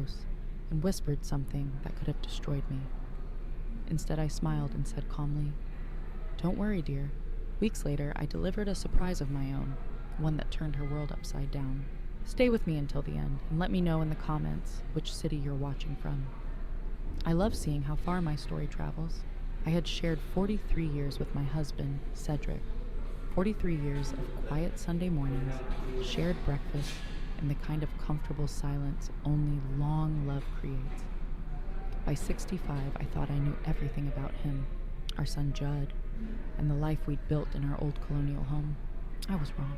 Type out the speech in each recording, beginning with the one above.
close and whispered something that could have destroyed me. Instead, I smiled and said calmly, "Don't worry, dear." Weeks later, I delivered a surprise of my own, one that turned her world upside down. Stay with me until the end, and let me know in the comments which city you're watching from. I love seeing how far my story travels. I had shared 43 years with my husband, Cedric. 43 years of quiet Sunday mornings, shared breakfast, and the kind of comfortable silence only long love creates. By 65, I thought I knew everything about him, our son Judd, and the life we'd built in our old colonial home. I was wrong.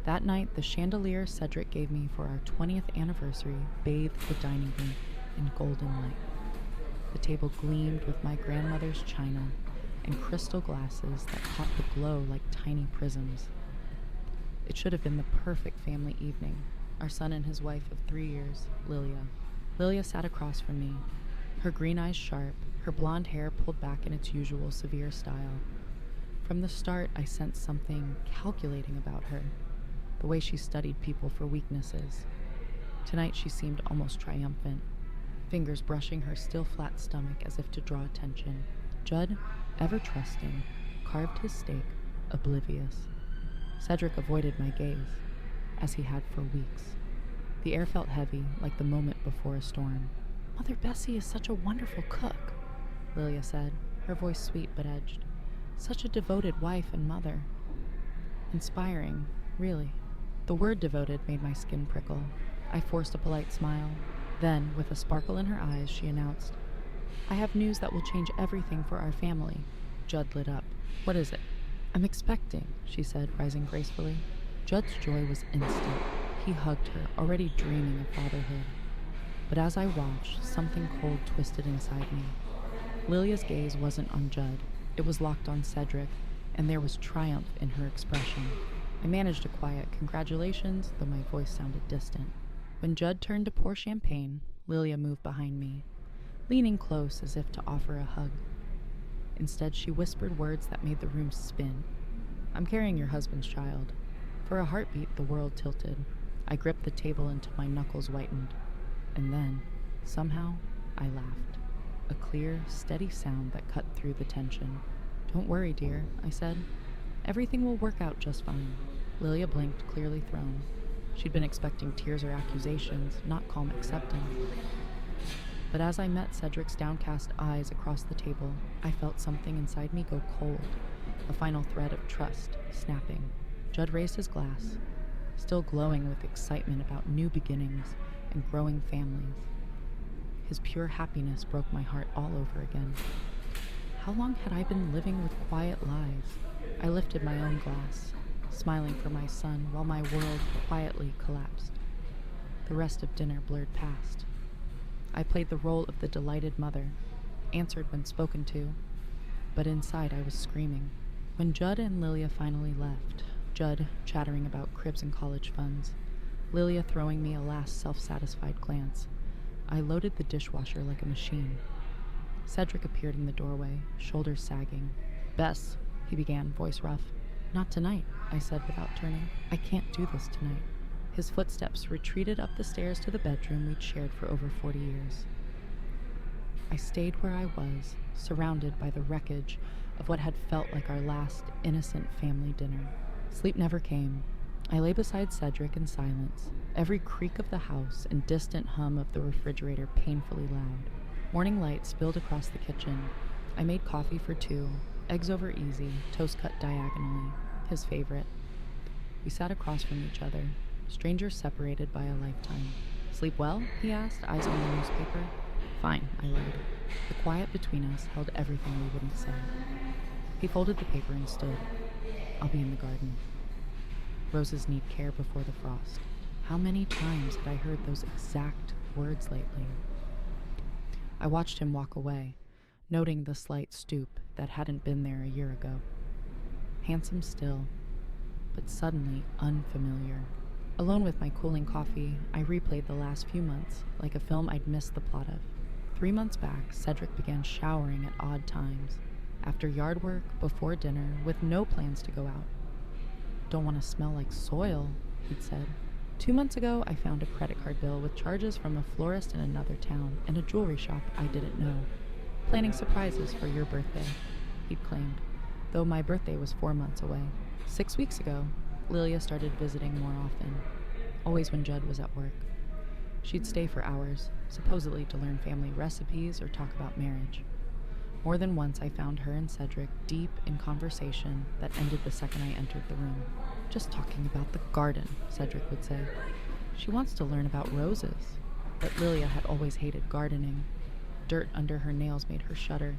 That night, the chandelier Cedric gave me for our 20th anniversary bathed the dining room in golden light. The table gleamed with my grandmother's china and crystal glasses that caught the glow like tiny prisms. It should have been the perfect family evening. Our son and his wife of 3 years, Lilia. Lilia sat across from me, her green eyes sharp, her blonde hair pulled back in its usual severe style. From the start, I sensed something calculating about her, the way she studied people for weaknesses. Tonight she seemed almost triumphant, fingers brushing her still flat stomach as if to draw attention. Judd, ever trusting, carved his steak, oblivious. Cedric avoided my gaze, as he had for weeks. The air felt heavy, like the moment before a storm. "Mother Bessie is such a wonderful cook," Lilia said, her voice sweet but edged. "Such a devoted wife and mother." Inspiring, really. The word devoted made my skin prickle. I forced a polite smile. Then, with a sparkle in her eyes, she announced, "I have news that will change everything for our family." Judd lit up. "What is it?" "I'm expecting," she said, rising gracefully. Judd's joy was instant. He hugged her, already dreaming of fatherhood. But as I watched, something cold twisted inside me. Lilia's gaze wasn't on Judd. It was locked on Cedric, and there was triumph in her expression. I managed a quiet congratulations, though my voice sounded distant. When Judd turned to pour champagne, Lilia moved behind me, leaning close as if to offer a hug. Instead, she whispered words that made the room spin. "I'm carrying your husband's child." For a heartbeat, the world tilted. I gripped the table until my knuckles whitened. And then, somehow, I laughed. A clear, steady sound that cut through the tension. "Don't worry, dear," I said. "Everything will work out just fine." Lilia blinked, clearly thrown. She'd been expecting tears or accusations, not calm acceptance. But as I met Cedric's downcast eyes across the table, I felt something inside me go cold, a final thread of trust snapping. Judd raised his glass, still glowing with excitement about new beginnings and growing families. His pure happiness broke my heart all over again. How long had I been living with quiet lies? I lifted my own glass, smiling for my son while my world quietly collapsed. The rest of dinner blurred past. I played the role of the delighted mother, answered when spoken to, but inside I was screaming. When Judd and Lilia finally left, Judd chattering about cribs and college funds, Lilia throwing me a last self-satisfied glance, I loaded the dishwasher like a machine. Cedric appeared in the doorway, shoulders sagging. "Bess," he began, voice rough. "Not tonight," I said without turning. "I can't do this tonight." His footsteps retreated up the stairs to the bedroom we'd shared for over 40 years. I stayed where I was, surrounded by the wreckage of what had felt like our last innocent family dinner. Sleep never came. I lay beside Cedric in silence, every creak of the house and distant hum of the refrigerator painfully loud. Morning light spilled across the kitchen. I made coffee for 2, eggs over easy, toast cut diagonally, his favorite. We sat across from each other, strangers separated by a lifetime. "Sleep well?" he asked, eyes on the newspaper. "Fine," I lied. The quiet between us held everything we wouldn't say. He folded the paper and stood. "I'll be in the garden. Roses need care before the frost." How many times had I heard those exact words lately? I watched him walk away, noting the slight stoop that hadn't been there a year ago. Handsome still, but suddenly unfamiliar. Alone with my cooling coffee, I replayed the last few months like a film I'd missed the plot of. 3 months back, Cedric began showering at odd times, after yard work, before dinner, with no plans to go out. "Don't want to smell like soil," he'd said. 2 months ago, I found a credit card bill with charges from a florist in another town and a jewelry shop I didn't know. Planning surprises for your birthday, he'd claimed, though my birthday was 4 months away. 6 weeks ago, Lilia started visiting more often, always when Judd was at work. She'd stay for hours, supposedly to learn family recipes or talk about marriage. More than once I found her and Cedric deep in conversation that ended the second I entered the room. Just talking about the garden, Cedric would say. She wants to learn about roses, but Lilia had always hated gardening. Dirt under her nails made her shudder.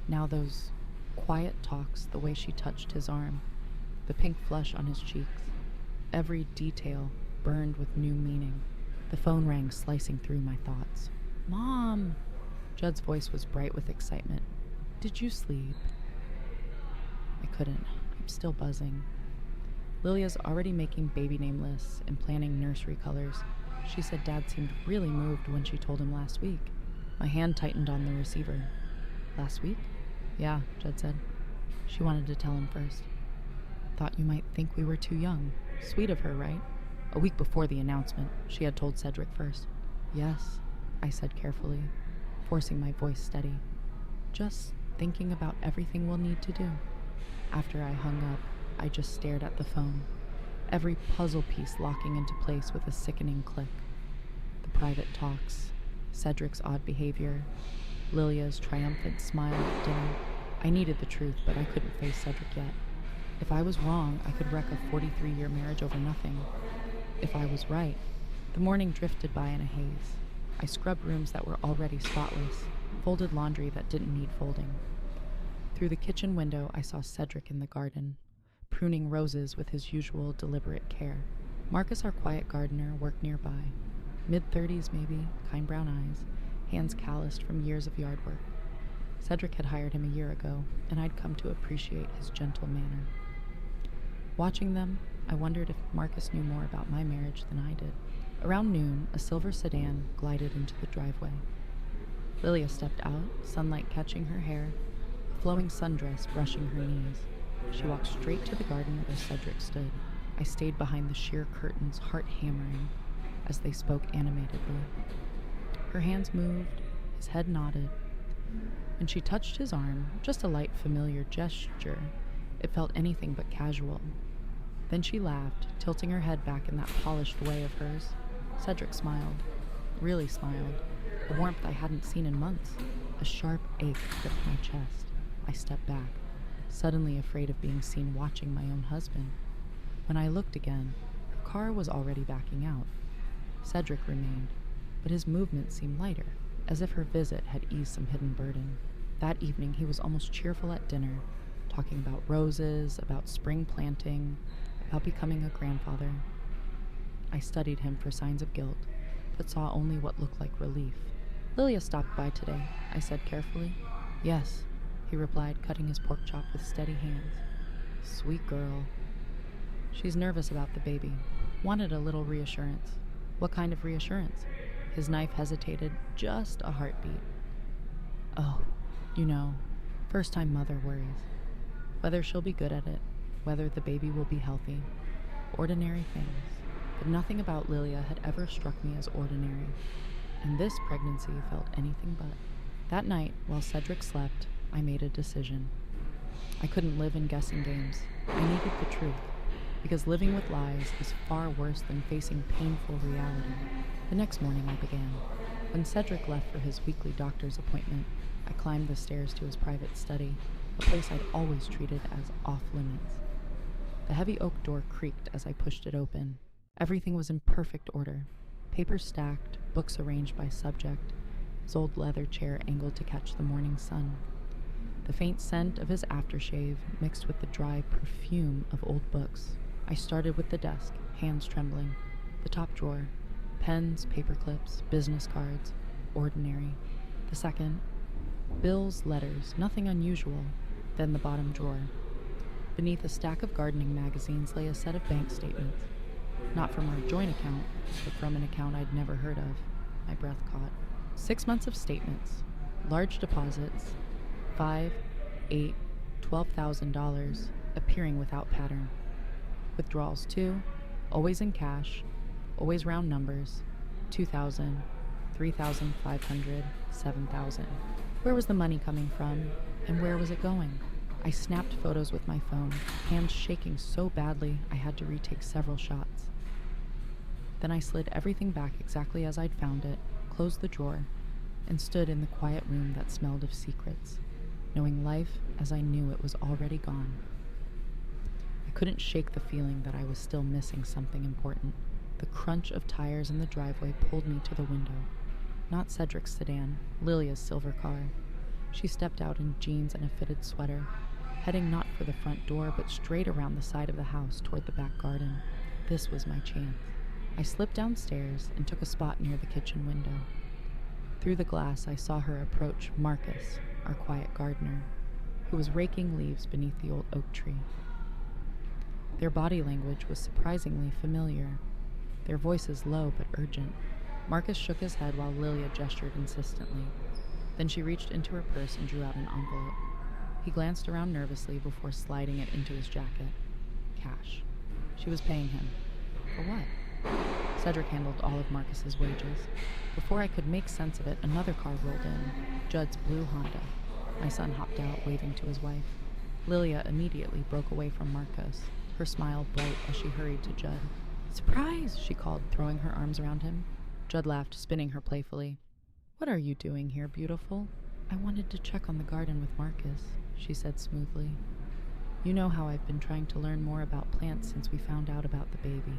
Now those quiet talks, the way she touched his arm, the pink flush on his cheeks, every detail burned with new meaning. The phone rang, slicing through my thoughts. "Mom!" Judd's voice was bright with excitement. "Did you sleep?" I couldn't. I'm still buzzing. Lilia's already making baby name lists and planning nursery colors. She said Dad seemed really moved when she told him last week. My hand tightened on the receiver. "Last week?" "Yeah," Judd said. She wanted to tell him first. "Thought you might think we were too young. Sweet of her, right?" A week before the announcement, she had told Cedric first. "Yes," I said carefully, forcing my voice steady. "Just thinking about everything we'll need to do." After I hung up, I just stared at the phone, every puzzle piece locking into place with a sickening click. The private talks, Cedric's odd behavior, Lilia's triumphant smile at dinner. I needed the truth, but I couldn't face Cedric yet. If I was wrong, I could wreck a 43-year marriage over nothing. If I was right, the morning drifted by in a haze. I scrubbed rooms that were already spotless, folded laundry that didn't need folding. Through the kitchen window, I saw Cedric in the garden, pruning roses with his usual deliberate care. Marcus, our quiet gardener, worked nearby. Mid-30s maybe, kind brown eyes, hands calloused from years of yard work. Cedric had hired him a year ago, and I'd come to appreciate his gentle manner. Watching them, I wondered if Marcus knew more about my marriage than I did. Around noon, a silver sedan glided into the driveway. Lilia stepped out, sunlight catching her hair, a flowing sundress brushing her knees. She walked straight to the garden where Cedric stood. I stayed behind the sheer curtains, heart hammering, as they spoke animatedly. Her hands moved, his head nodded. When she touched his arm, just a light, familiar gesture, it felt anything but casual. Then she laughed, tilting her head back in that polished way of hers. Cedric smiled, really smiled, a warmth I hadn't seen in months. A sharp ache gripped my chest. I stepped back, suddenly afraid of being seen watching my own husband. When I looked again, her car was already backing out. Cedric remained, but his movement seemed lighter, as if her visit had eased some hidden burden. That evening, he was almost cheerful at dinner, talking about roses, about spring planting, about becoming a grandfather. I studied him for signs of guilt, but saw only what looked like relief. "Lilia stopped by today," I said carefully. "Yes," he replied, cutting his pork chop with steady hands. "Sweet girl." "She's nervous about the baby. Wanted a little reassurance." "What kind of reassurance?" His knife hesitated, just a heartbeat. "Oh, you know, first-time mother worries. Whether she'll be good at it, whether the baby will be healthy. Ordinary things. But nothing about Lilia had ever struck me as ordinary, and this pregnancy felt anything but. That night, while Cedric slept, I made a decision. I couldn't live in guessing games. I needed the truth, because living with lies is far worse than facing painful reality. The next morning I began. When Cedric left for his weekly doctor's appointment, I climbed the stairs to his private study, a place I'd always treated as off-limits. The heavy oak door creaked as I pushed it open. Everything was in perfect order. Papers stacked, books arranged by subject, his old leather chair angled to catch the morning sun. The faint scent of his aftershave mixed with the dry perfume of old books. I started with the desk, hands trembling. The top drawer, pens, paper clips, business cards, ordinary. The second, bills, letters, nothing unusual. Then the bottom drawer. Beneath a stack of gardening magazines lay a set of bank statements. Not from our joint account, but from an account I'd never heard of. My breath caught. 6 months of statements. Large deposits. $5, $8, $12,000, appearing without pattern. Withdrawals too, always in cash. always round numbers: 2,000, 3,500, 7,000. Where was the money coming from, and where was it going? I snapped photos with my phone, hands shaking so badly I had to retake several shots. Then I slid everything back exactly as I'd found it, closed the drawer, and stood in the quiet room that smelled of secrets, knowing life as I knew it was already gone. I couldn't shake the feeling that I was still missing something important. The crunch of tires in the driveway pulled me to the window. Not Cedric's sedan, Lilia's silver car. She stepped out in jeans and a fitted sweater, heading not for the front door but straight around the side of the house toward the back garden. This was my chance. I slipped downstairs and took a spot near the kitchen window. Through the glass, I saw her approach Marcus, our quiet gardener, who was raking leaves beneath the old oak tree. Their body language was surprisingly familiar, their voices low but urgent. Marcus shook his head while Lilia gestured insistently. Then she reached into her purse and drew out an envelope. He glanced around nervously before sliding it into his jacket. Cash. She was paying him. For what? Cedric handled all of Marcus's wages. Before I could make sense of it, another car rolled in, Judd's blue Honda. My son hopped out, waving to his wife. Lilia immediately broke away from Marcus, her smile bright as she hurried to Judd. "Surprise!" she called, throwing her arms around him. Judd laughed, spinning her playfully. "What are you doing here, beautiful?" "I wanted to check on the garden with Marcus," she said smoothly. "You know how I've been trying to learn more about plants since we found out about the baby."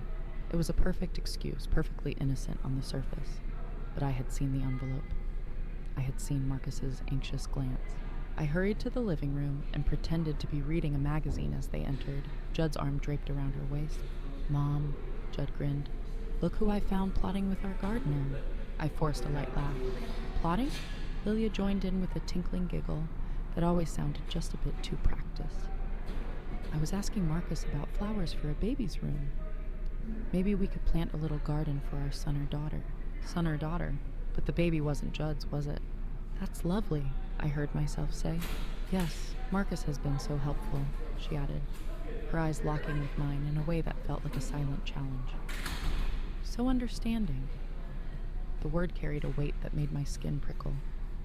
It was a perfect excuse, perfectly innocent on the surface, but I had seen the envelope. I had seen Marcus's anxious glance. I hurried to the living room and pretended to be reading a magazine as they entered, Judd's arm draped around her waist. "Mom," Judd grinned, "look who I found plotting with our gardener." I forced a light laugh. "Plotting?" Lilia joined in with a tinkling giggle that always sounded just a bit too practiced. "I was asking Marcus about flowers for a baby's room. Maybe we could plant a little garden for our son or daughter." Son or daughter? But the baby wasn't Judd's, was it? "That's lovely," I heard myself say. "Yes, Marcus has been so helpful," she added, her eyes locking with mine in a way that felt like a silent challenge. "So understanding." The word carried a weight that made my skin prickle.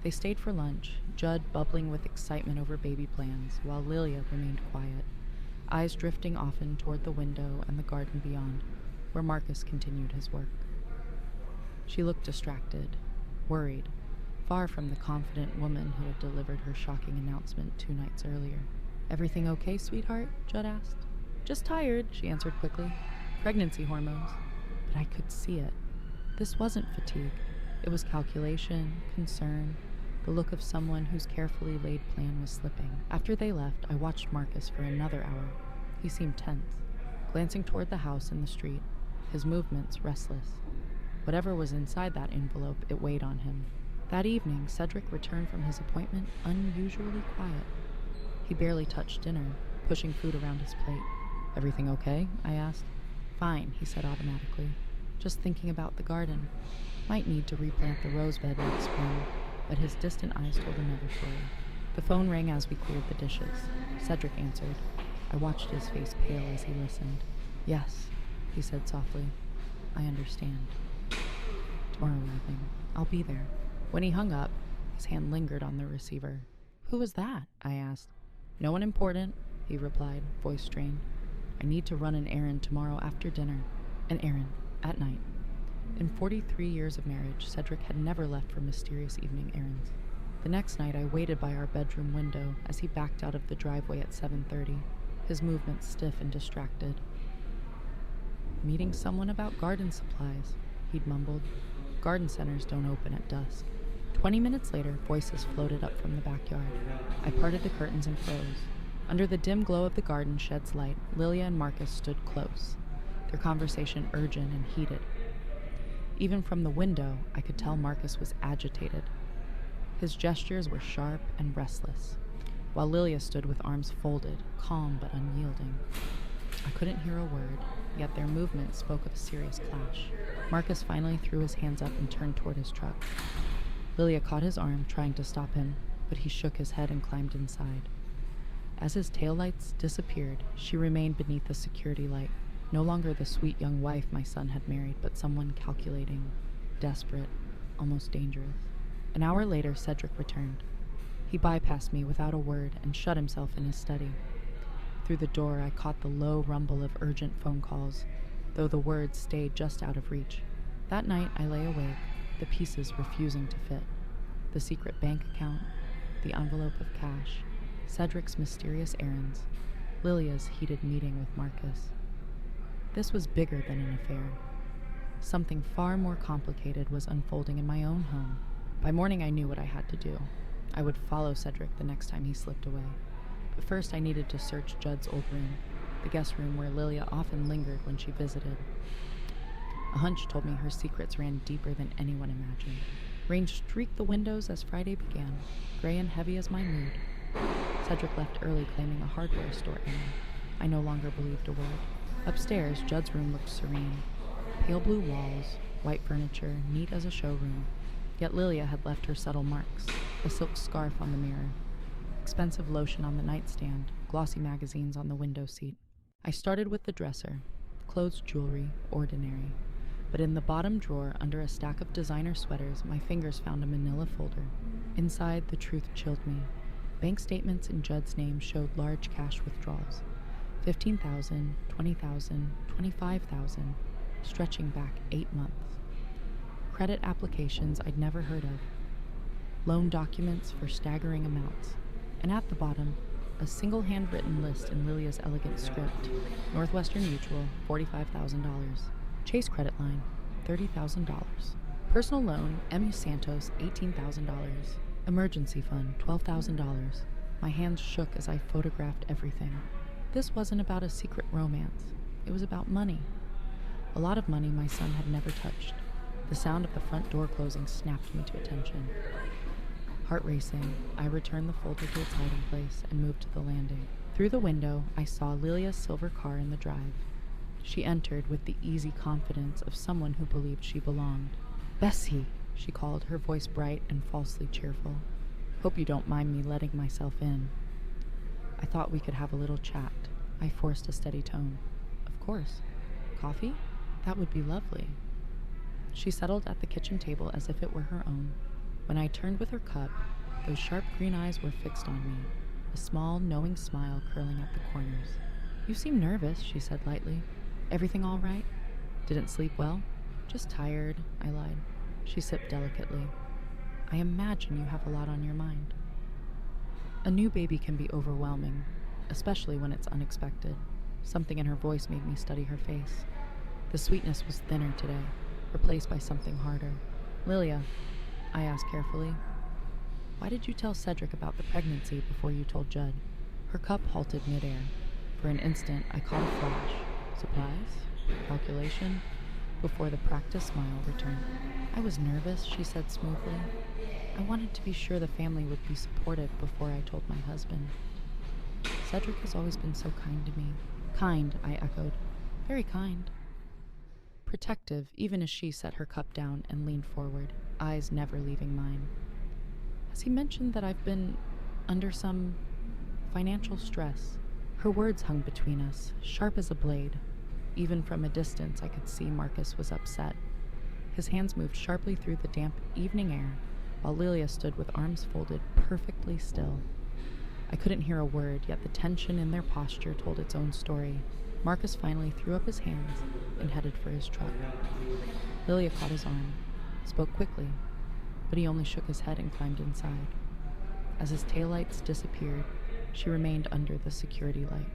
They stayed for lunch, Judd bubbling with excitement over baby plans, while Lilia remained quiet, eyes drifting often toward the window and the garden beyond, where Marcus continued his work. She looked distracted, worried, far from the confident woman who had delivered her shocking announcement 2 nights earlier. "Everything okay, sweetheart?" Judd asked. "Just tired," she answered quickly. "Pregnancy hormones." But I could see it. This wasn't fatigue. It was calculation, concern, the look of someone whose carefully laid plan was slipping. After they left, I watched Marcus for another hour. He seemed tense, glancing toward the house and the street, his movements restless. Whatever was inside that envelope, it weighed on him. That evening, Cedric returned from his appointment unusually quiet. He barely touched dinner, pushing food around his plate. "Everything okay?" I asked. "Fine," he said automatically. "Just thinking about the garden. Might need to replant the rose bed next spring," but his distant eyes told another story. The phone rang as we cleared the dishes. Cedric answered. I watched his face pale as he listened. "Yes," he said softly. "I understand. Tomorrow evening. I'll be there." When he hung up, his hand lingered on the receiver. "Who was that?" I asked. "No one important," he replied, voice strained. "I need to run an errand tomorrow after dinner. An errand. At night." In 43 years of marriage, Cedric had never left for mysterious evening errands. The next night, I waited by our bedroom window as he backed out of the driveway at 7:30, his movements stiff and distracted. "Meeting someone about garden supplies," he'd mumbled. "Garden centers don't open at dusk." 20 minutes later, voices floated up from the backyard. I parted the curtains and froze. Under the dim glow of the garden shed's light, Lilia and Marcus stood close, their conversation urgent and heated. Even from the window, I could tell Marcus was agitated. His gestures were sharp and restless, while Lilia stood with arms folded, calm but unyielding. I couldn't hear a word, yet their movements spoke of a serious clash. Marcus finally threw his hands up and turned toward his truck. Lilia caught his arm, trying to stop him, but he shook his head and climbed inside. As his taillights disappeared, she remained beneath the security light, No longer the sweet young wife my son had married, but someone calculating, desperate, almost dangerous. An hour later, Cedric returned. He bypassed me without a word and shut himself in his study. Through the door, I caught the low rumble of urgent phone calls, though the words stayed just out of reach. That night, I lay awake, the pieces refusing to fit. The secret bank account, the envelope of cash, Cedric's mysterious errands, Lilia's heated meeting with Marcus. This was bigger than an affair. Something far more complicated was unfolding in my own home. By morning, I knew what I had to do. I would follow Cedric the next time he slipped away. But first, I needed to search Judd's old room, the guest room where Lilia often lingered when she visited. A hunch told me her secrets ran deeper than anyone imagined. Rain streaked the windows as Friday began, gray and heavy as my mood. Cedric left early, claiming a hardware store errand. I no longer believed a word. Upstairs, Judd's room looked serene. Pale blue walls, white furniture, neat as a showroom. Yet Lilia had left her subtle marks, a silk scarf on the mirror, expensive lotion on the nightstand, glossy magazines on the window seat. I started with the dresser. Clothes, jewelry, ordinary. But in the bottom drawer, under a stack of designer sweaters, my fingers found a manila folder. Inside, the truth chilled me. Bank statements in Judd's name showed large cash withdrawals. $15,000, $20,000, $25,000, stretching back 8 months. Credit applications I'd never heard of. Loan documents for staggering amounts. And at the bottom, a single handwritten list in Lilia's elegant script. Northwestern Mutual, $45,000. Chase credit line, $30,000. Personal loan, MU Santos, $18,000. Emergency fund, $12,000. My hands shook as I photographed everything. This wasn't about a secret romance. It was about money. A lot of money my son had never touched. The sound of the front door closing snapped me to attention. Heart racing, I returned the folder to its hiding place and moved to the landing. Through the window, I saw Lilia's silver car in the drive. She entered with the easy confidence of someone who believed she belonged. "Bessie," she called, her voice bright and falsely cheerful. "Hope you don't mind me letting myself in." I thought we could have a little chat. I forced a steady tone. "Of course. Coffee? That would be lovely." She settled at the kitchen table as if it were her own. When I turned with her cup, those sharp green eyes were fixed on me, a small, knowing smile curling at the corners. "You seem nervous," she said lightly. "Everything all right? Didn't sleep well?" "Just tired," I lied. She sipped delicately. "I imagine you have a lot on your mind." A new baby can be overwhelming, especially when it's unexpected. Something in her voice made me study her face. The sweetness was thinner today, replaced by something harder. "Lilia," I asked carefully, "why did you tell Cedric about the pregnancy before you told Judd?" Her cup halted midair. For an instant, I caught a flash. Surprise? Calculation? Before the practiced smile returned. "I was nervous," she said smoothly. "I wanted to be sure the family would be supportive before I told my husband. Cedric has always been so kind to me." "Kind," I echoed. "Very kind." Protective, even as she set her cup down and leaned forward, eyes never leaving mine. "Has he mentioned that I've been under some financial stress?" Her words hung between us, sharp as a blade. Even from a distance, I could see Marcus was upset. His hands moved sharply through the damp evening air, while Lilia stood with arms folded, perfectly still. I couldn't hear a word, yet the tension in their posture told its own story. Marcus finally threw up his hands and headed for his truck. Lilia caught his arm, spoke quickly, but he only shook his head and climbed inside. As his taillights disappeared, she remained under the security light,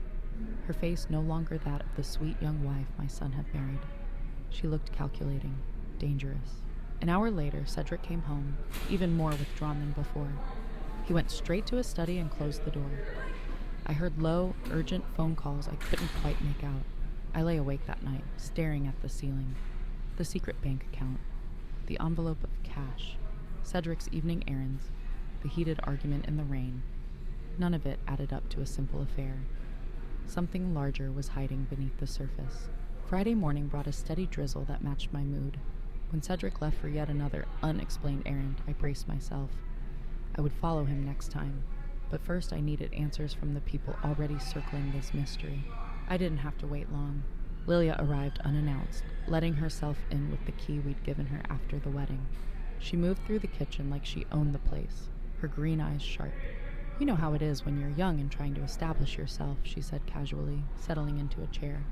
her face no longer that of the sweet young wife my son had married. She looked calculating, dangerous. An hour later, Cedric came home, even more withdrawn than before. He went straight to his study and closed the door. I heard low, urgent phone calls I couldn't quite make out. I lay awake that night, staring at the ceiling. The secret bank account, the envelope of cash, Cedric's evening errands, the heated argument in the rain. None of it added up to a simple affair. Something larger was hiding beneath the surface. Friday morning brought a steady drizzle that matched my mood. When Cedric left for yet another unexplained errand, I braced myself. I would follow him next time, but first I needed answers from the people already circling this mystery. I didn't have to wait long. Lilia arrived unannounced, letting herself in with the key we'd given her after the wedding. She moved through the kitchen like she owned the place, her green eyes sharp. "You know how it is when you're young and trying to establish yourself," she said casually, settling into a chair.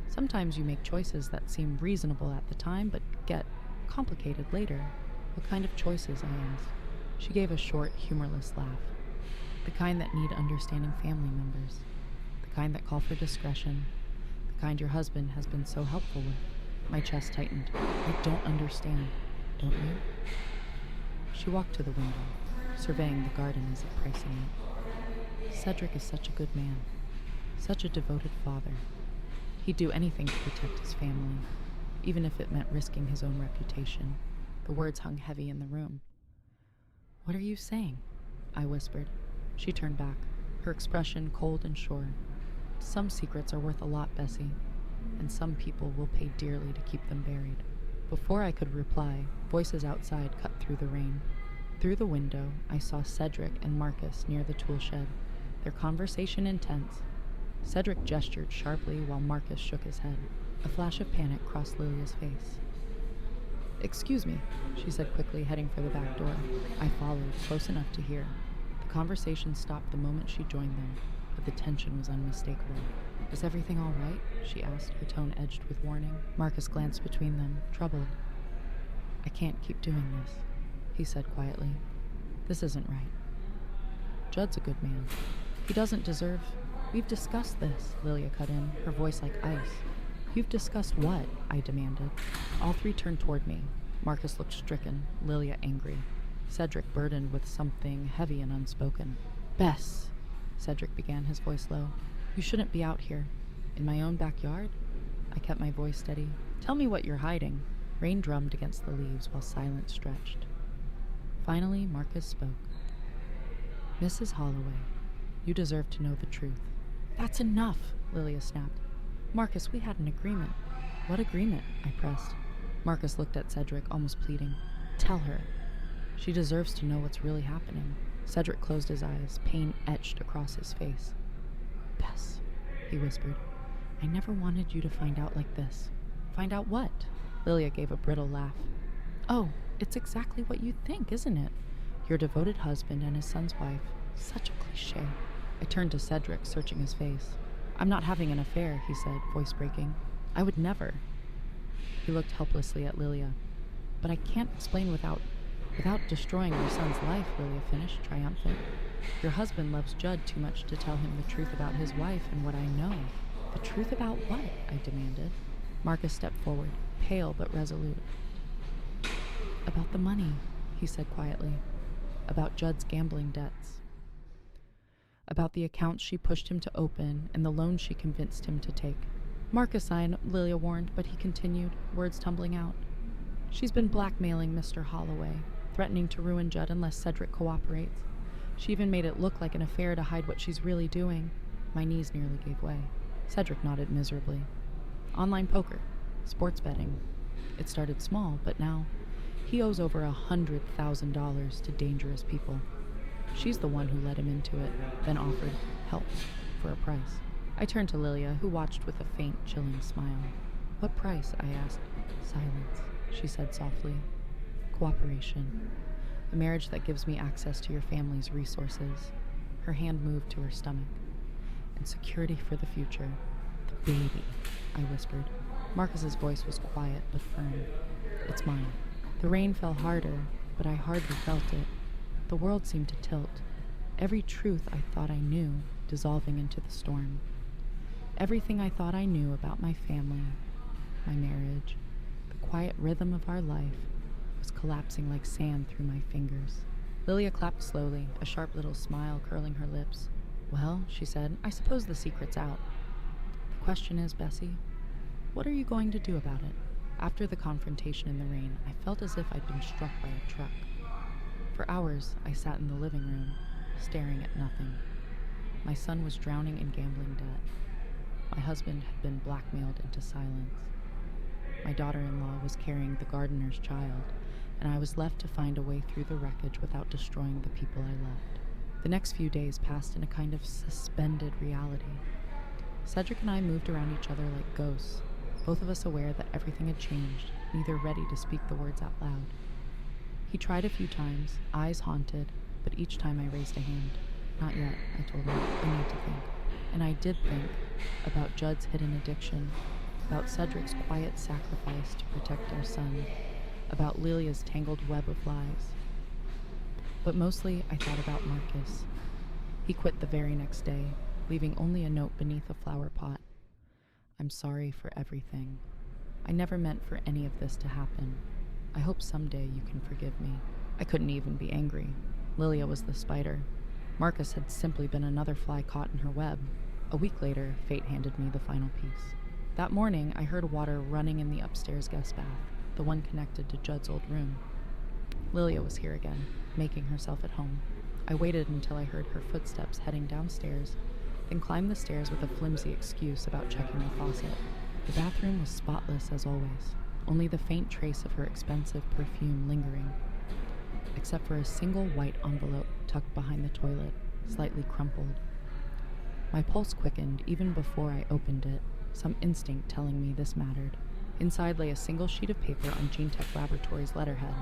"Sometimes you make choices that seem reasonable at the time but get complicated later." "What kind of choices?" I asked. She gave a short, humorless laugh. "The kind that need understanding family members. The kind that call for discretion. The kind your husband has been so helpful with." My chest tightened. "I don't understand. Don't you?" She walked to the window, surveying the garden as it pricing it. "Cedric is such a good man. Such a devoted father. He'd do anything to protect his family, even if it meant risking his own reputation." The words hung heavy in the room. "What are you saying?" I whispered. She turned back, her expression cold and sure. "Some secrets are worth a lot, Bessie, and some people will pay dearly to keep them buried." Before I could reply, voices outside cut through the rain. Through the window, I saw Cedric and Marcus near the tool shed, their conversation intense. Cedric gestured sharply while Marcus shook his head. A flash of panic crossed Lilia's face. "Excuse me," she said quickly, heading for the back door. I followed, close enough to hear. The conversation stopped the moment she joined them, but the tension was unmistakable. "Is everything all right?" she asked, her tone edged with warning. Marcus glanced between them, troubled. "I can't keep doing this," he said quietly. "This isn't right. Judd's a good man. He doesn't deserve—" "We've discussed this," Lilia cut in, her voice like ice. "You've discussed what?" I demanded. All three turned toward me. Marcus looked stricken, Lilia angry, Cedric burdened with something heavy and unspoken. "Bess," Cedric began, his voice low. "You shouldn't be out here." "In my own backyard?" I kept my voice steady. "Tell me what you're hiding." Rain drummed against the leaves while silence stretched. Finally, Marcus spoke. "Mrs. Holloway, you deserve to know the truth." "That's enough," Lilia snapped. "Marcus, we had an agreement." "What agreement?" I pressed. Marcus looked at Cedric, almost pleading. "Tell her. She deserves to know what's really happening." Cedric closed his eyes, pain etched across his face. "Bess," he whispered, "I never wanted you to find out like this." "Find out what?" Lilia gave a brittle laugh. "Oh, it's exactly what you think, isn't it? Your devoted husband and his son's wife. Such a cliché." I turned to Cedric, searching his face. "I'm not having an affair," he said, voice breaking. "I would never." He looked helplessly at Lilia. "But I can't explain without destroying your son's life," Lilia finished, triumphant. "Your husband loves Judd too much to tell him the truth about his wife and what I know." "The truth about what?" I demanded. Marcus stepped forward, pale but resolute. "About the money," he said quietly. "About Judd's gambling debts. About the accounts she pushed him to open and the loans she convinced him to take." "Marcus signed," Lilia warned, but he continued, words tumbling out. "She's been blackmailing Mr. Holloway, threatening to ruin Judd unless Cedric cooperates. She even made it look like an affair to hide what she's really doing." My knees nearly gave way. Cedric nodded miserably. "Online poker. Sports betting. It started small, but now he owes over $100,000 to dangerous people. She's the one who led him into it, then offered help for a price." I turned to Lilia, who watched with a faint, chilling smile. "What price?" I asked. "Silence," she said softly. "Cooperation. A marriage that gives me access to your family's resources." Her hand moved to her stomach. "And security for the future. The baby," I whispered. Marcus's voice was quiet but firm. "It's mine." The rain fell harder, but I hardly felt it. The world seemed to tilt. Every truth I thought I knew dissolving into the storm. Everything I thought I knew about my family, my marriage, the quiet rhythm of our life was collapsing like sand through my fingers. Lilia clapped slowly, a sharp little smile curling her lips. "Well," she said, "I suppose the secret's out. The question is, Bessie, what are you going to do about it?" After the confrontation in the rain, I felt as if I'd been struck by a truck. For hours, I sat in the living room, staring at nothing. My son was drowning in gambling debt. My husband had been blackmailed into silence. My daughter-in-law was carrying the gardener's child, and I was left to find a way through the wreckage without destroying the people I loved. The next few days passed in a kind of suspended reality. Cedric and I moved around each other like ghosts, both of us aware that everything had changed, neither ready to speak the words out loud. He tried a few times, eyes haunted, but each time I raised a hand. Not yet, I told him. I need to think. And I did think about Judd's hidden addiction, about Cedric's quiet sacrifice to protect our son, about Lilia's tangled web of lies. But mostly I thought about Marcus. He quit the very next day, leaving only a note beneath a flower pot. I'm sorry for everything. I never meant for any of this to happen. I hope someday you can forgive me. I couldn't even be angry. Lilia was the spider. Marcus had simply been another fly caught in her web. A week later, fate handed me the final piece. That morning, I heard water running in the upstairs guest bath, the one connected to Judd's old room. Lilia was here again, making herself at home. I waited until I heard her footsteps heading downstairs, then climbed the stairs with a flimsy excuse about checking the faucet. The bathroom was spotless as always, only the faint trace of her expensive perfume lingering, except for a single white envelope tucked behind the toilet, slightly crumpled. My pulse quickened even before I opened it, some instinct telling me this mattered. Inside lay a single sheet of paper on GeneTech Laboratories' letterhead,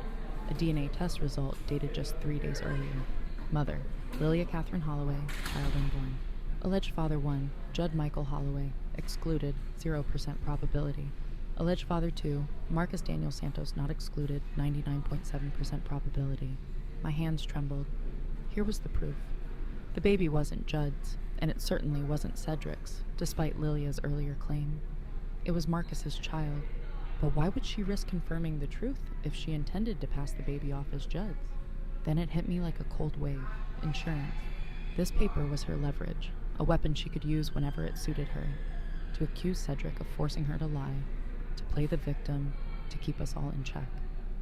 a DNA test result dated just 3 days earlier. Mother, Lilia Catherine Holloway, child unborn. Alleged father 1, Judd Michael Holloway, excluded, 0% probability. Alleged father 2, Marcus Daniel Santos not excluded, 99.7% probability. My hands trembled. Here was the proof. The baby wasn't Judd's, and it certainly wasn't Cedric's, despite Lilia's earlier claim. It was Marcus's child, but why would she risk confirming the truth if she intended to pass the baby off as Judd's? Then it hit me like a cold wave. Insurance. This paper was her leverage, a weapon she could use whenever it suited her, to accuse Cedric of forcing her to lie, to play the victim, to keep us all in check.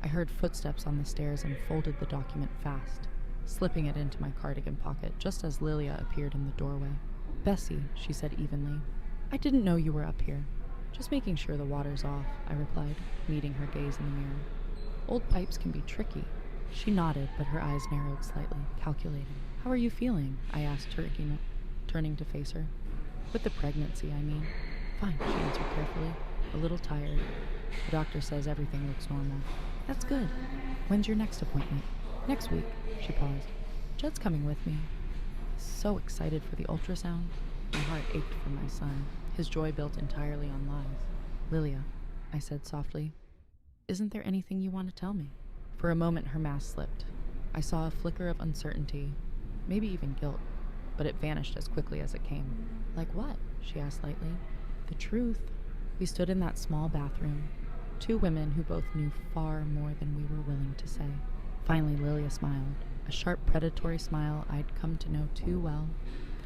I heard footsteps on the stairs and folded the document fast, slipping it into my cardigan pocket just as Lilia appeared in the doorway. Bessie, she said evenly, I didn't know you were up here. Just making sure the water's off, I replied, meeting her gaze in the mirror. Old pipes can be tricky. She nodded, but her eyes narrowed slightly, calculating. How are you feeling? I asked, turning to face her. With the pregnancy, I mean. Fine, she answered carefully. A little tired. The doctor says everything looks normal. That's good. When's your next appointment? Next week, she paused. Judd's coming with me. So excited for the ultrasound. My heart ached for my son, his joy built entirely on lies. Lilia, I said softly, isn't there anything you want to tell me? For a moment, her mask slipped. I saw a flicker of uncertainty, maybe even guilt, but it vanished as quickly as it came. Like what? She asked lightly. The truth. We stood in that small bathroom, two women who both knew far more than we were willing to say. Finally, Lilia smiled, a sharp, predatory smile I'd come to know too well.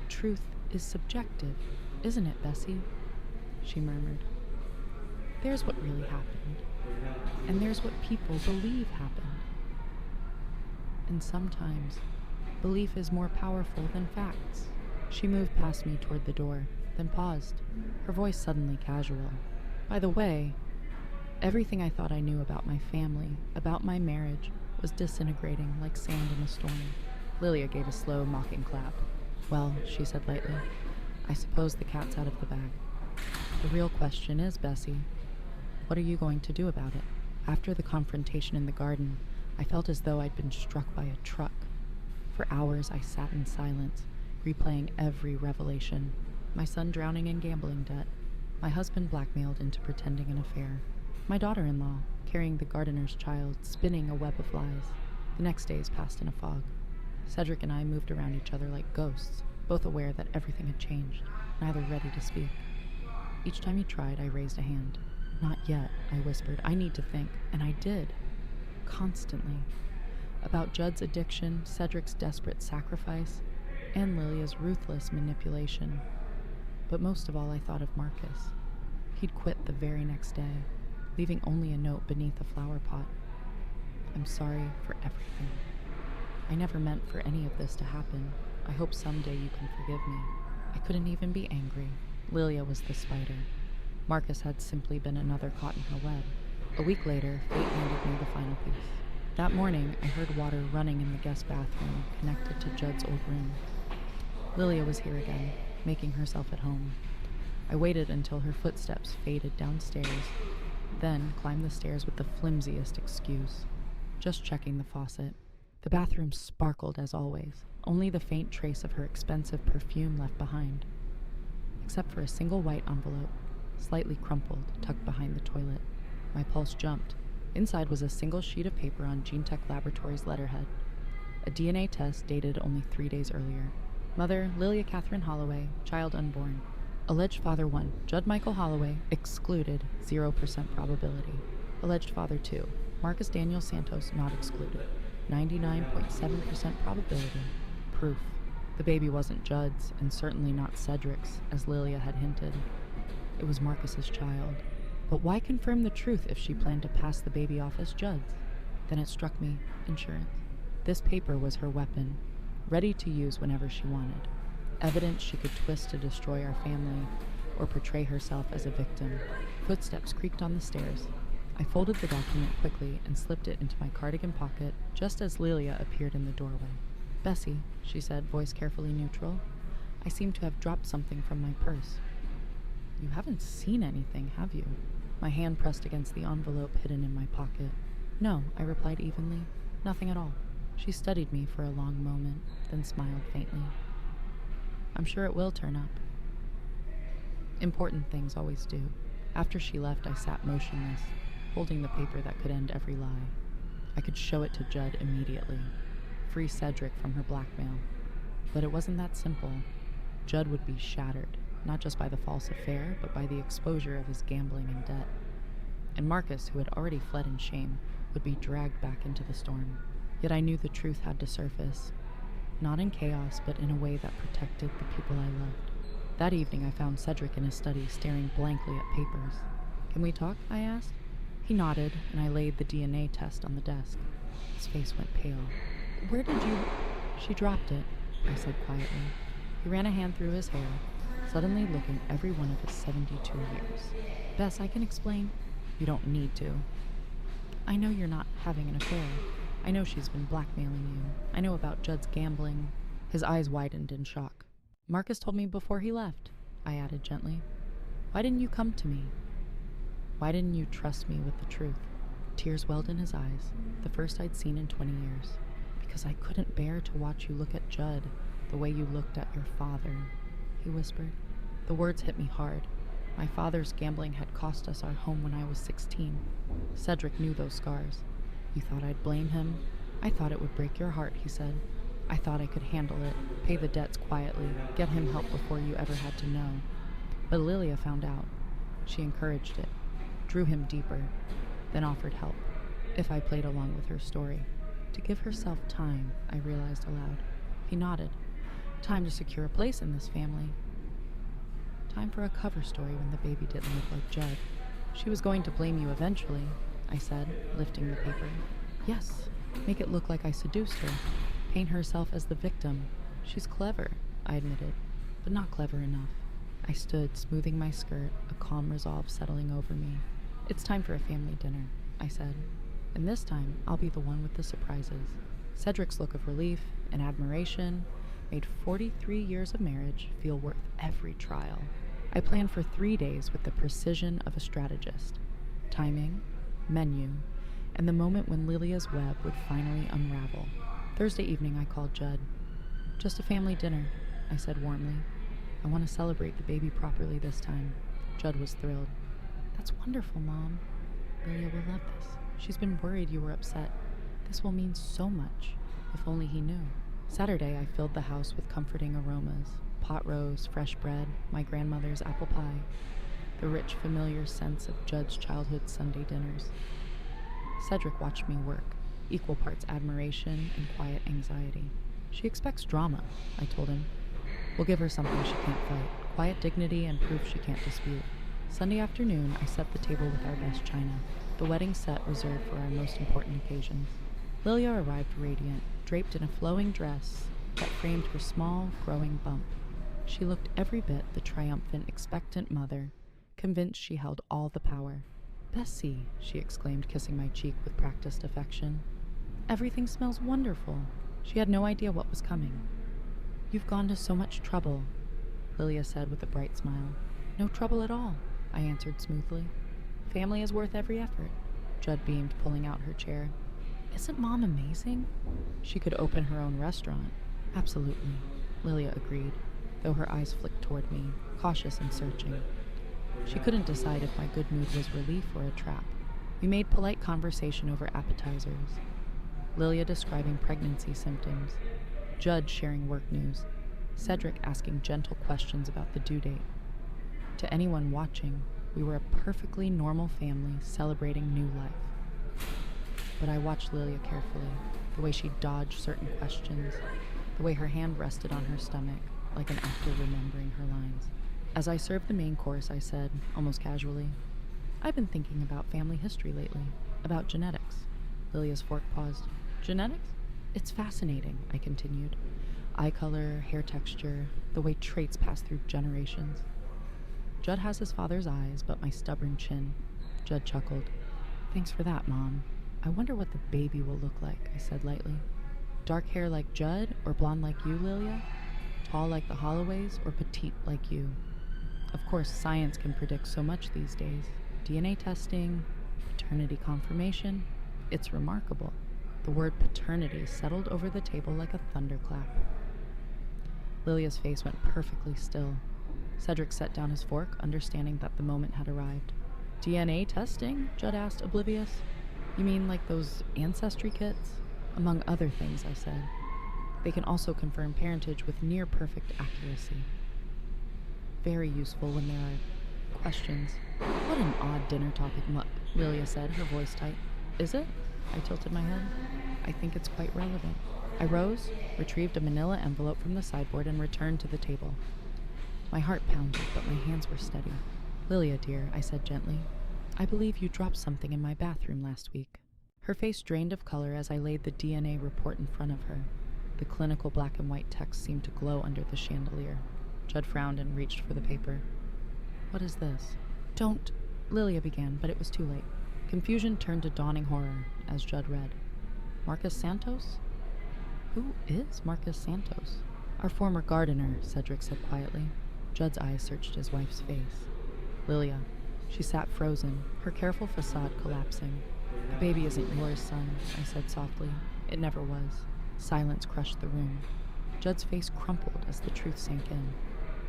The truth is subjective, isn't it, Bessie? She murmured. There's what really happened, and there's what people believe happened. And sometimes, belief is more powerful than facts. She moved past me toward the door, then paused, her voice suddenly casual. By the way, everything I thought I knew about my family, about my marriage, was disintegrating like sand in a storm. Lilia gave a slow, mocking clap. Well, she said lightly, I suppose the cat's out of the bag. The real question is, Bessie, what are you going to do about it? After the confrontation in the garden, I felt as though I'd been struck by a truck. For hours, I sat in silence, replaying every revelation. My son drowning in gambling debt, my husband blackmailed into pretending an affair, my daughter-in-law carrying the gardener's child, spinning a web of lies. The next days passed in a fog. Cedric and I moved around each other like ghosts, both aware that everything had changed, neither ready to speak. Each time he tried, I raised a hand. Not yet, I whispered. I need to think. And I did. Constantly. About Judd's addiction, Cedric's desperate sacrifice, and Lilia's ruthless manipulation. But most of all, I thought of Marcus. He'd quit the very next day, leaving only a note beneath a flower pot. I'm sorry for everything. I never meant for any of this to happen. I hope someday you can forgive me. I couldn't even be angry. Lilia was the spider. Marcus had simply been another caught in her web. A week later, fate handed me the final piece. That morning, I heard water running in the guest bathroom connected to Judd's old room. Lilia was here again, making herself at home. I waited until her footsteps faded downstairs, then climbed the stairs with the flimsiest excuse. Just checking the faucet. The bathroom sparkled as always, only the faint trace of her expensive perfume left behind. Except for a single white envelope, slightly crumpled, tucked behind the toilet. My pulse jumped. Inside was a single sheet of paper on GeneTech Laboratories letterhead. A DNA test dated only 3 days earlier. Mother, Lilia Catherine Holloway, child unborn. Alleged father 1, Judd Michael Holloway, excluded, 0% probability. Alleged father 2, Marcus Daniel Santos, not excluded, 99.7% probability. Proof. The baby wasn't Judd's, and certainly not Cedric's, as Lilia had hinted. It was Marcus's child. But why confirm the truth if she planned to pass the baby off as Judd's? Then it struck me, insurance. This paper was her weapon, ready to use whenever she wanted. Evidence she could twist to destroy our family, or portray herself as a victim. Footsteps creaked on the stairs. I folded the document quickly and slipped it into my cardigan pocket just as Lilia appeared in the doorway. "Bessie," she said, voice carefully neutral. "I seem to have dropped something from my purse." "You haven't seen anything, have you?" My hand pressed against the envelope hidden in my pocket. "No," I replied evenly. "Nothing at all." She studied me for a long moment, then smiled faintly. "I'm sure it will turn up." Important things always do. After she left, I sat motionless, holding the paper that could end every lie. I could show it to Judd immediately, free Cedric from her blackmail. But it wasn't that simple. Judd would be shattered, not just by the false affair, but by the exposure of his gambling and debt. And Marcus, who had already fled in shame, would be dragged back into the storm. Yet I knew the truth had to surface, not in chaos, but in a way that protected the people I loved. That evening, I found Cedric in his study, staring blankly at papers. "Can we talk?" I asked. He nodded, and I laid the DNA test on the desk. His face went pale. "Where did you—" "She dropped it," I said quietly. He ran a hand through his hair, suddenly looking every one of his 72 years. "Bess, I can explain." "You don't need to." "I know you're not having an affair. I know she's been blackmailing you. I know about Judd's gambling." His eyes widened in shock. "Marcus told me before he left," I added gently. "Why didn't you come to me? Why didn't you trust me with the truth?" Tears welled in his eyes, the first I'd seen in 20 years. "Because I couldn't bear to watch you look at Judd the way you looked at your father," he whispered. The words hit me hard. My father's gambling had cost us our home when I was 16. Cedric knew those scars. "You thought I'd blame him?" "I thought it would break your heart," he said. "I thought I could handle it, pay the debts quietly, get him help before you ever had to know." But Lilia found out. She encouraged it, drew him deeper, then offered help, if I played along with her story. To give herself time, I realized aloud. He nodded. "Time to secure a place in this family. Time for a cover story when the baby didn't look like Judd." "She was going to blame you eventually," I said, lifting the paper. "Yes, make it look like I seduced her. Paint herself as the victim. She's clever," I admitted, "but not clever enough." I stood, smoothing my skirt, a calm resolve settling over me. "It's time for a family dinner," I said, "and this time I'll be the one with the surprises." Cedric's look of relief and admiration made 43 years of marriage feel worth every trial. I planned for 3 days with the precision of a strategist. Timing, menu, and the moment when Lilia's web would finally unravel. Thursday evening, I called Judd. "Just a family dinner," I said warmly. "I want to celebrate the baby properly this time." Judd was thrilled. "That's wonderful, Mom. Lilia will love this. She's been worried you were upset. This will mean so much. If only he knew." Saturday, I filled the house with comforting aromas. Pot roast, fresh bread, my grandmother's apple pie, the rich, familiar sense of Judd's childhood Sunday dinners. Cedric watched me work, equal parts admiration and quiet anxiety. "She expects drama," I told him. "We'll give her something she can't fight, quiet dignity and proof she can't dispute." Sunday afternoon, I set the table with our best china, the wedding set reserved for our most important occasions. Lilia arrived radiant, draped in a flowing dress that framed her small, growing bump. She looked every bit the triumphant, expectant mother, convinced she held all the power. "Bessie," she exclaimed, kissing my cheek with practiced affection. "Everything smells wonderful." She had no idea what was coming. "You've gone to so much trouble," Lilia said with a bright smile. No trouble at all, I answered smoothly. Family is worth every effort. Judd beamed, pulling out her chair. Isn't Mom amazing? She could open her own restaurant. Absolutely, Lilia agreed, though her eyes flicked toward me, cautious and searching. She couldn't decide if my good mood was relief or a trap. We made polite conversation over appetizers. Lilia describing pregnancy symptoms, Judd sharing work news, Cedric asking gentle questions about the due date. To anyone watching, we were a perfectly normal family celebrating new life. But I watched Lilia carefully, the way she dodged certain questions, the way her hand rested on her stomach, like an actor remembering her lines. As I served the main course, I said, almost casually, I've been thinking about family history lately, about genetics. Lilia's fork paused. Genetics? It's fascinating, I continued. Eye color, hair texture, the way traits pass through generations. Judd has his father's eyes, but my stubborn chin. Judd chuckled. Thanks for that, Mom. I wonder what the baby will look like, I said lightly. Dark hair like Judd, or blonde like you, Lilia? Tall like the Holloways, or petite like you? Of course, science can predict so much these days. DNA testing, paternity confirmation. It's remarkable. The word paternity settled over the table like a thunderclap. Lilia's face went perfectly still. Cedric set down his fork, understanding that the moment had arrived. DNA testing? Judd asked, oblivious. You mean like those ancestry kits? Among other things, I said. They can also confirm parentage with near-perfect accuracy. Very useful when there are questions. What an odd dinner topic, Lilia said, her voice tight. Is it? I tilted my head. I think it's quite relevant. I rose, retrieved a manila envelope from the sideboard, and returned to the table. My heart pounded, but my hands were steady. Lilia, dear, I said gently, I believe you dropped something in my bathroom last week. Her face drained of color as I laid the DNA report in front of her. The clinical black and white text seemed to glow under the chandelier. Judd frowned and reached for the paper. What is this? Don't, Lilia began, but it was too late. Confusion turned to dawning horror as Judd read. Marcus Santos? Who is Marcus Santos? Our former gardener, Cedric said quietly. Judd's eyes searched his wife's face. Lilia. She sat frozen, her careful facade collapsing. The baby isn't yours, son, I said softly. It never was. Silence crushed the room. Judd's face crumpled as the truth sank in.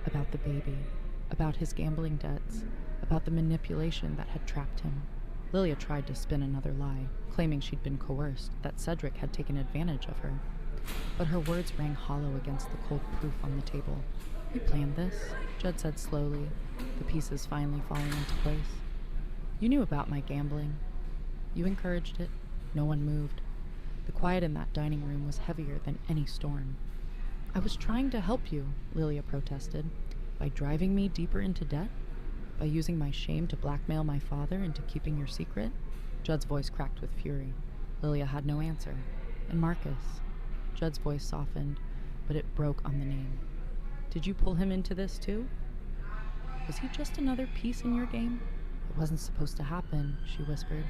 About the baby, about his gambling debts, about the manipulation that had trapped him. Lilia tried to spin another lie, claiming she'd been coerced, that Cedric had taken advantage of her. But her words rang hollow against the cold proof on the table. You planned this, Judd said slowly, the pieces finally falling into place. You knew about my gambling. You encouraged it. No one moved. The quiet in that dining room was heavier than any storm. I was trying to help you, Lilia protested, by driving me deeper into debt? By using my shame to blackmail my father into keeping your secret? Judd's voice cracked with fury. Lilia had no answer. And Marcus? Judd's voice softened, but it broke on the name. Did you pull him into this too? Was he just another piece in your game? It wasn't supposed to happen, she whispered.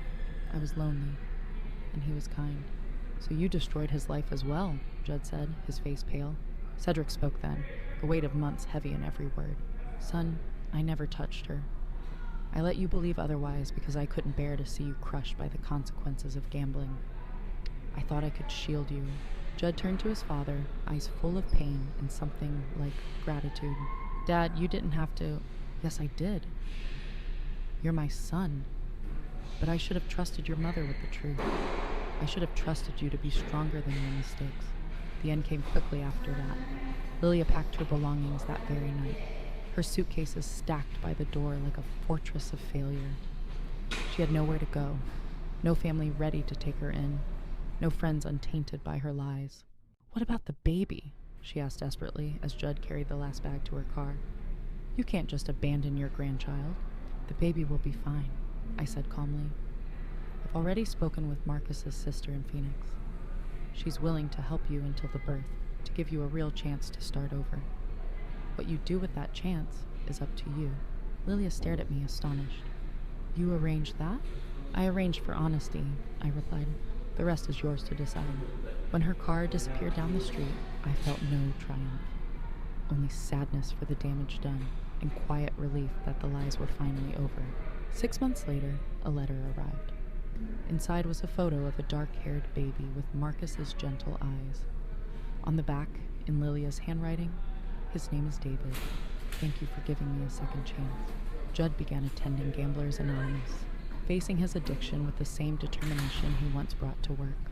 I was lonely, and he was kind. So you destroyed his life as well, Judd said, his face pale. Cedric spoke then, the weight of months heavy in every word. Son, I never touched her. I let you believe otherwise because I couldn't bear to see you crushed by the consequences of gambling. I thought I could shield you. Judd turned to his father, eyes full of pain and something like gratitude. Dad, you didn't have to. Yes, I did. You're my son. But I should have trusted your mother with the truth. I should have trusted you to be stronger than your mistakes. The end came quickly after that. Lilia packed her belongings that very night. Her suitcases stacked by the door like a fortress of failure. She had nowhere to go, no family ready to take her in, no friends untainted by her lies. What about the baby? She asked desperately as Judd carried the last bag to her car. You can't just abandon your grandchild. The baby will be fine, I said calmly. I've already spoken with Marcus's sister in Phoenix. She's willing to help you until the birth, to give you a real chance to start over. What you do with that chance is up to you. Lilia stared at me, astonished. You arranged that? I arranged for honesty, I replied. The rest is yours to decide. When her car disappeared down the street, I felt no triumph, only sadness for the damage done. and quiet relief that the lies were finally over. 6 months later, a letter arrived. Inside was a photo of a dark-haired baby with Marcus's gentle eyes. On the back, in Lilia's handwriting, "His name is David. Thank you for giving me a second chance." Judd began attending Gamblers Anonymous, facing his addiction with the same determination he once brought to work.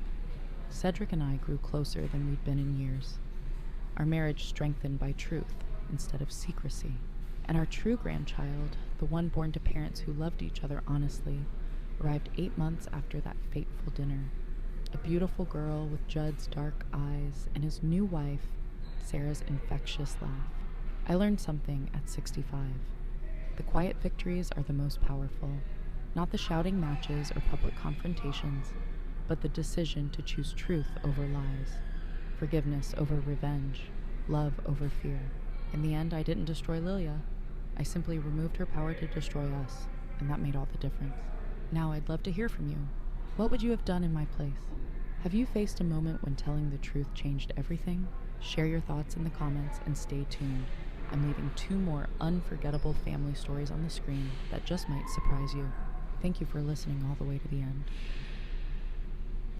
Cedric and I grew closer than we'd been in years. Our marriage strengthened by truth instead of secrecy. And our true grandchild, the one born to parents who loved each other honestly, arrived 8 months after that fateful dinner. A beautiful girl with Judd's dark eyes and his new wife, Sarah's infectious laugh. I learned something at 65. The quiet victories are the most powerful, not the shouting matches or public confrontations, but the decision to choose truth over lies, forgiveness over revenge, love over fear. In the end, I didn't destroy Lilia. I simply removed her power to destroy us, and that made all the difference. Now I'd love to hear from you. What would you have done in my place? Have you faced a moment when telling the truth changed everything? Share your thoughts in the comments and stay tuned. I'm leaving 2 more unforgettable family stories on the screen that just might surprise you. Thank you for listening all the way to the end.